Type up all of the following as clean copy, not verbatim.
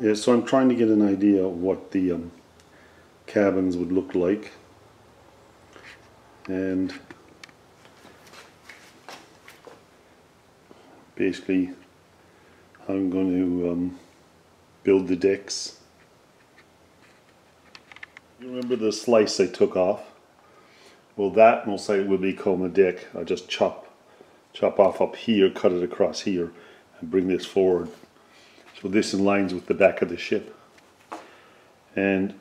Yeah, so I'm trying to get an idea of what the cabins would look like, and basically I'm going to build the decks. You remember the slice I took off? Well, that most likely will become a deck. I just chop off up here, cut it across here, and bring this forward. So this aligns with the back of the ship. And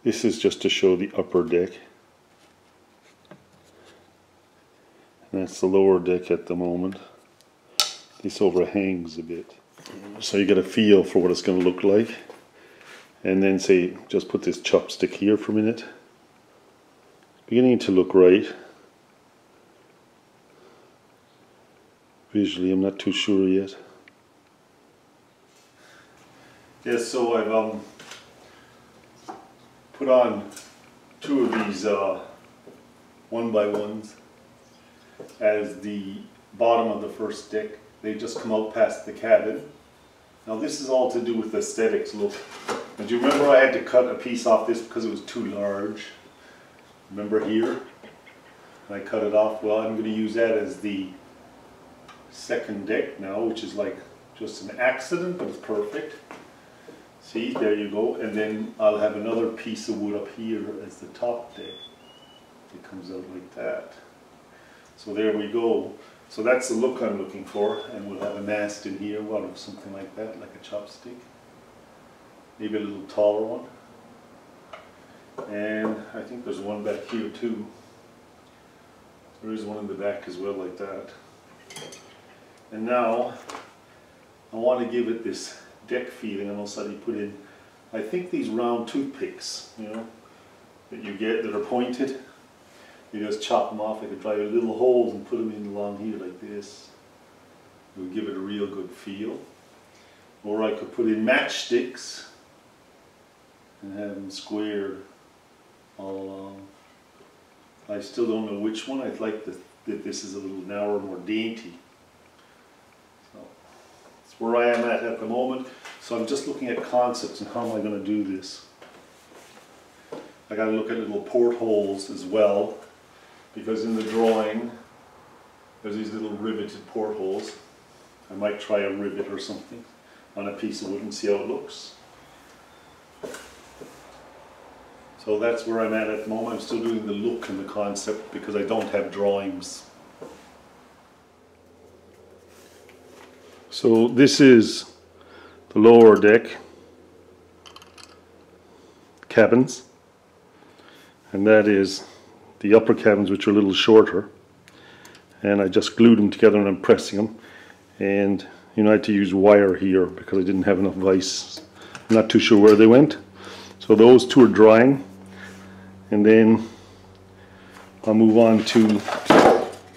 this is just to show the upper deck. And that's the lower deck at the moment. This overhangs a bit. So you get a feel for what it's going to look like. And then say, just put this chopstick here for a minute. Beginning to look right. Visually, I'm not too sure yet. Yes, so I've put on 2 of these 1x1s as the bottom of the first deck. They just come out past the cabin. Now this is all to do with aesthetics look. And do you remember I had to cut a piece off this because it was too large? Remember here? I cut it off. Well, I'm going to use that as the second deck now, which is like just an accident, but it's perfect. See, there you go. And then I'll have another piece of wood up here as the top deck. It comes out like that. So there we go. So that's the look I'm looking for, and we'll have a mast in here, or something like that, like a chopstick. Maybe a little taller one. And I think there's one back here too. There is one in the back as well, like that. And now I want to give it this deck feeling, and also you put in, I think these round toothpicks, you know, that you get that are pointed. You just chop them off. I could drive little holes and put them in along here like this. It would give it a real good feel. Or I could put in matchsticks and have them squared all along. I still don't know which one. I'd like that this is a little narrower, more dainty. So that's where I am at the moment. So I'm just looking at concepts and how am I going to do this. I got to look at little portholes as well, because in the drawing there's these little riveted portholes. I might try a rivet or something on a piece of wood and see how it looks. So that's where I'm at the moment. I'm still doing the look and the concept because I don't have drawings. So this is the lower deck cabins, and that is the upper cabins, which are a little shorter. And I just glued them together and I'm pressing them. And you know, I had to use wire here because I didn't have enough vise. I'm not too sure where they went. So those 2 are drying. And then I'll move on to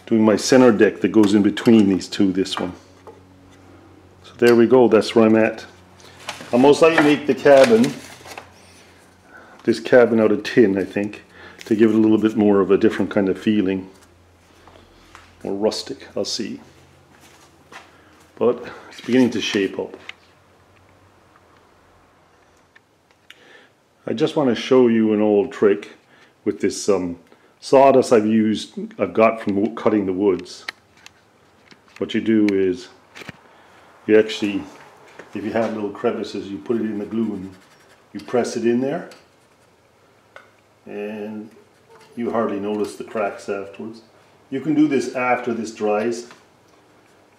doing my center deck that goes in between these 2, this one. So there we go, that's where I'm at. I'll most likely make the cabin, this cabin out of tin, I think, to give it a little bit more of a different kind of feeling. More rustic, I'll see. But it's beginning to shape up. I just want to show you an old trick with this sawdust I've got from cutting the woods. What you do is you actually, if you have little crevices, you put it in the glue and you press it in there, and you hardly notice the cracks afterwards. You can do this after this dries.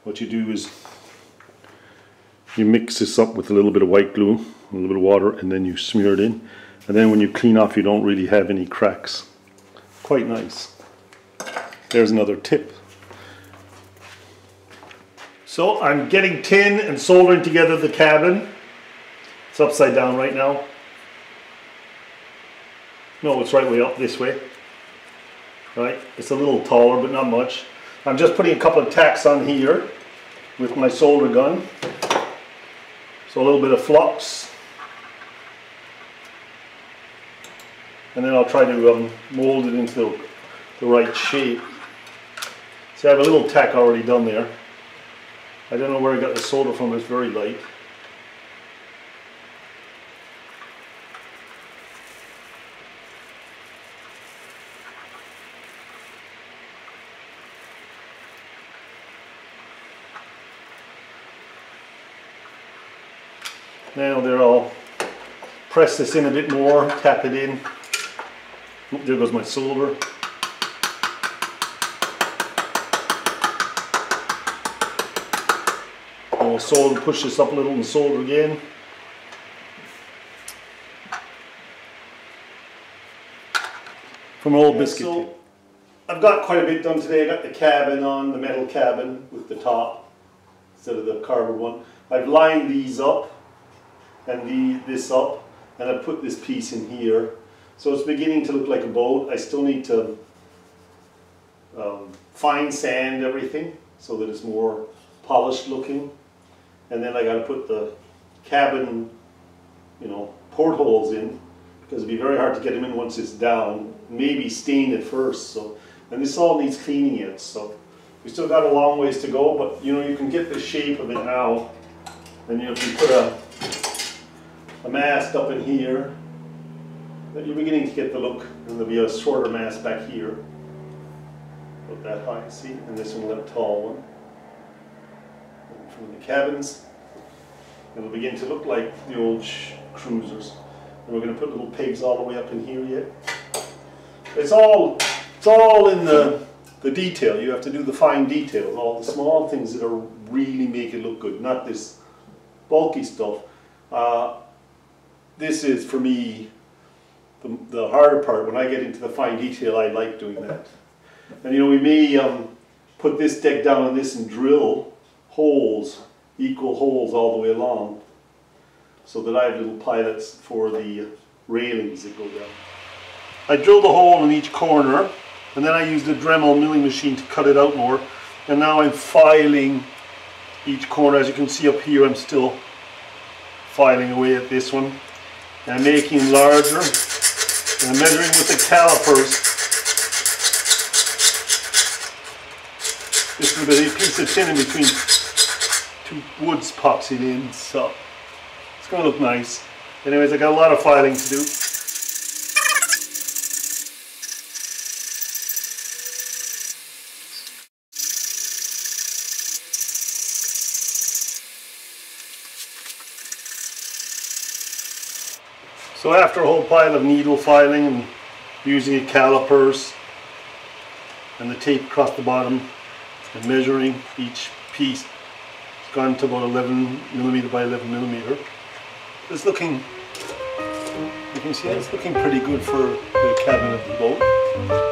What you do is you mix this up with a little bit of white glue, a little bit of water, and then you smear it in. And then when you clean off, you don't really have any cracks. Quite nice. There's another tip. So I'm getting tin and soldering together the cabin. It's upside down right now. No, it's right way up this way. Right, it's a little taller, but not much. I'm just putting a couple of tacks on here with my solder gun. So a little bit of flux. And then I'll try to mold it into the right shape. See, I have a little tack already done there. I don't know where I got the solder from, it's very light. Now they're all, press this in a bit more, tap it in. Oh, there goes my solder. And we'll solder, push this up a little and solder again. From an old biscuit tin. I've got quite a bit done today. I got the cabin on, the metal cabin with the top instead of the cardboard one. I've lined these up and this up, and I put this piece in here. So it's beginning to look like a boat. I still need to fine sand everything so that it's more polished looking. And then I got to put the cabin, you know, portholes in, because it'd be very hard to get them in once it's down. Maybe stain it first. So, and this all needs cleaning yet. So we still got a long ways to go, but you know, you can get the shape of it now. And you know, if you put a mast up in here, that you're beginning to get the look, and there'll be a shorter mast back here. About that high, see? And this one, that tall one. And from the cabins, it'll begin to look like the old cruisers. And we're going to put little pegs all the way up in here yet. It's all in the detail. You have to do the fine details, all the small things that are really make it look good, not this bulky stuff. This is, for me, the harder part. When I get into the fine detail, I like doing that. And you know, we may put this deck down on this and drill holes, equal holes all the way along, so that I have little pilots for the railings that go down. I drilled a hole in each corner, and then I used a Dremel milling machine to cut it out more. And now I'm filing each corner. As you can see up here, I'm still filing away at this one. And I'm making them larger. And I'm measuring with the calipers. This is a piece of tin in between two woods pops it in, so it's going to look nice. Anyways, I got a lot of filing to do. So after a whole pile of needle filing and using calipers and the tape across the bottom and measuring each piece, it's gone to about 11mm by 11mm. It's looking, you can see it's looking pretty good for the cabin of the boat.